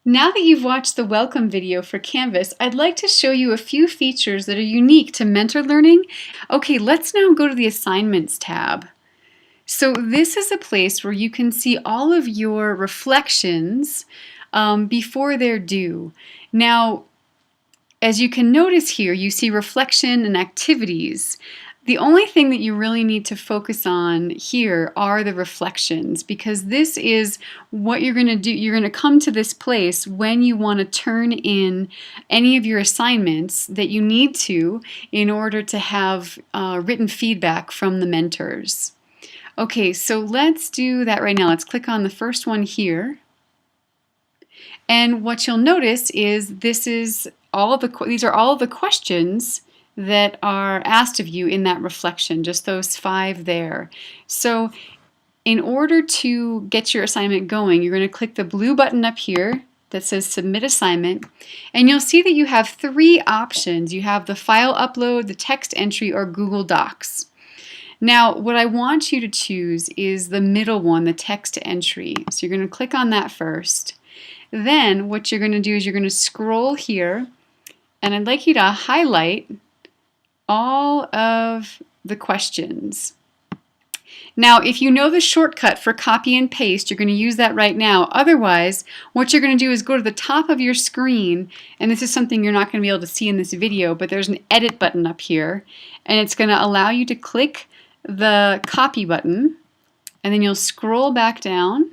Now that you've watched the welcome video for Canvas, I'd like to show you a few features that are unique to mentor learning. Okay, let's now go to the Assignments tab. So this is a place where you can see all of your reflections before they're due. Now, as you can notice here, you see reflection and activities. The only thing that you really need to focus on here are the reflections, because this is what you're going to do. You're going to come to this place when you want to turn in any of your assignments that you need to in order to have written feedback from the mentors. Okay, so let's do that right now. Let's click on the first one here. And what you'll notice is these are all of the questions that are asked of you in that reflection, just those 5 there. So in order to get your assignment going, you're going to click the blue button up here that says Submit Assignment, and you'll see that you have 3 options. You have the file upload, the text entry, or Google Docs. Now, what I want you to choose is the middle one, the text entry. So you're going to click on that first. Then what you're going to do is you're going to scroll here, and I'd like you to highlight all of the questions. Now, if you know the shortcut for copy and paste, you're going to use that right now. Otherwise, what you're going to do is go to the top of your screen, and this is something you're not going to be able to see in this video, but there's an edit button up here, and it's going to allow you to click the copy button, and then you'll scroll back down,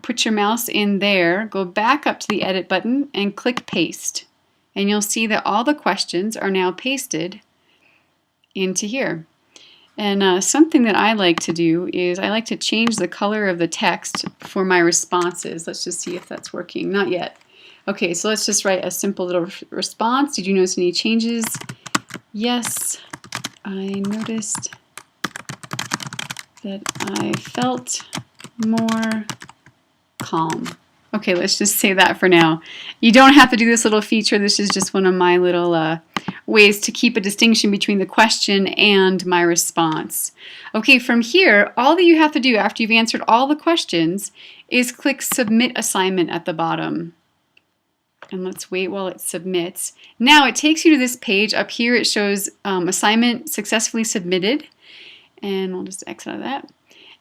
put your mouse in there, go back up to the edit button, and click paste. And you'll see that all the questions are now pasted into here. And something that I like to do is I like to change the color of the text for my responses. Let's just see if that's working. Not yet. Okay, so let's just write a simple little response. Did you notice any changes? Yes, I noticed that I felt more calm. Okay, let's just say that for now. You don't have to do this little feature. This is just one of my little ways to keep a distinction between the question and my response. Okay, from here, all that you have to do after you've answered all the questions is click Submit Assignment at the bottom. And let's wait while it submits. Now it takes you to this page. Up here it shows assignment successfully submitted. And we'll just exit out of that.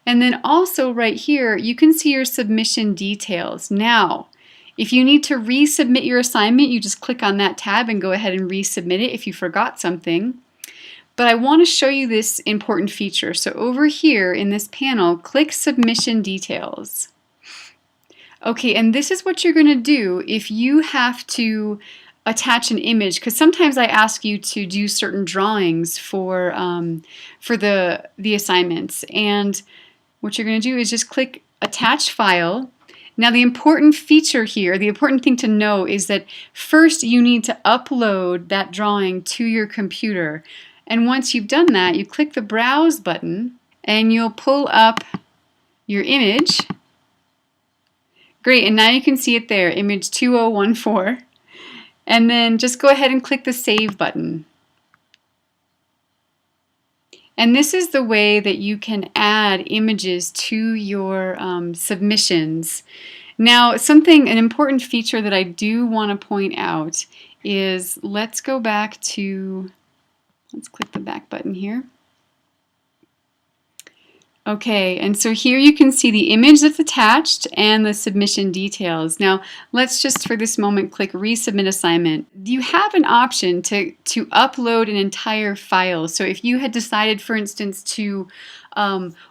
And then also right here, you can see your submission details. Now, if you need to resubmit your assignment, you just click on that tab and go ahead and resubmit it if you forgot something. But I want to show you this important feature. So over here in this panel, click Submission Details. Okay, and this is what you're going to do if you have to attach an image, because sometimes I ask you to do certain drawings for the assignments. And what you're going to do is just click Attach File. Now the important feature here, the important thing to know is that first you need to upload that drawing to your computer. And once you've done that, you click the Browse button and you'll pull up your image. Great, and now you can see it there, image 2014. And then just go ahead and click the Save button. And this is the way that you can add images to your submissions. Now, an important feature that I do want to point out is, let's click the back button here. Okay, and so here you can see the image that's attached and the submission details. Now, let's just for this moment click Resubmit Assignment. You have an option to upload an entire file. So if you had decided, for instance, to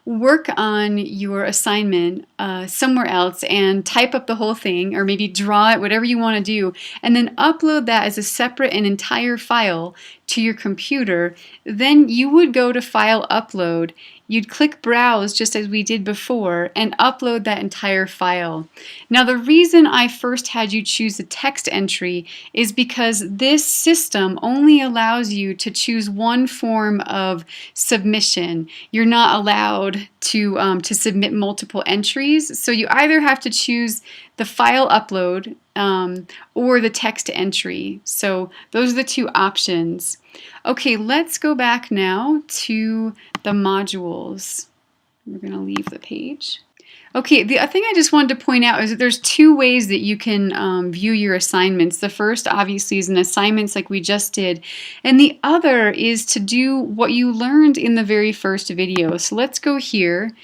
work on your assignment somewhere else and type up the whole thing, or maybe draw it, whatever you want to do, and then upload that as a separate and entire file to your computer, then you would go to File Upload. You'd click Browse just as we did before and upload that entire file. Now the reason I first had you choose the text entry is because this system only allows you to choose one form of submission. You're not allowed to submit multiple entries, so you either have to choose the file upload or the text entry. So those are the 2 options. Okay, let's go back now to the modules. We're going to leave the page. Okay, the thing I just wanted to point out is that there's two ways that you can view your assignments. The first, obviously, is an assignments like we just did, and the other is to do what you learned in the very first video. So let's go here.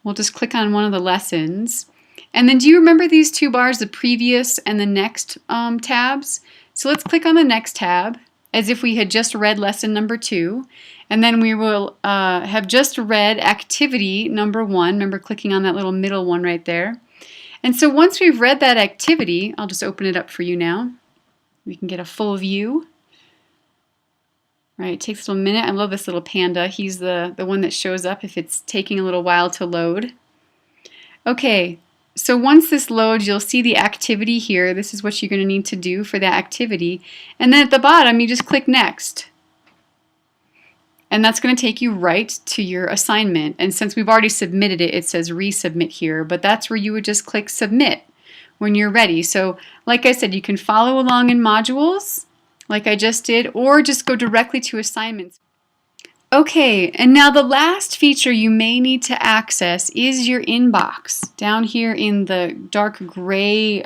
We'll just click on one of the lessons. And then do you remember these two bars, the previous and the next tabs? So let's click on the next tab as if we had just read lesson number 2. And then we will have just read activity number 1. Remember clicking on that little middle one right there. And so once we've read that activity, I'll just open it up for you now. We can get a full view. Right, it takes a little minute. I love this little panda. He's the one that shows up if it's taking a little while to load. Okay, so once this loads, you'll see the activity here. This is what you're going to need to do for that activity. And then at the bottom, you just click Next. And that's going to take you right to your assignment. And since we've already submitted it, it says resubmit here. But that's where you would just click Submit when you're ready. So like I said, you can follow along in modules like I just did, or just go directly to assignments. Okay, and now the last feature you may need to access is your inbox down here in the dark gray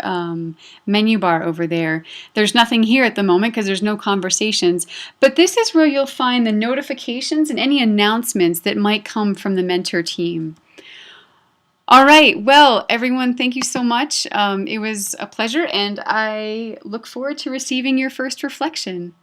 menu bar over there. There's nothing here at the moment because there's no conversations, but this is where you'll find the notifications and any announcements that might come from the mentor team. All right, well, everyone, thank you so much. It was a pleasure, and I look forward to receiving your first reflection.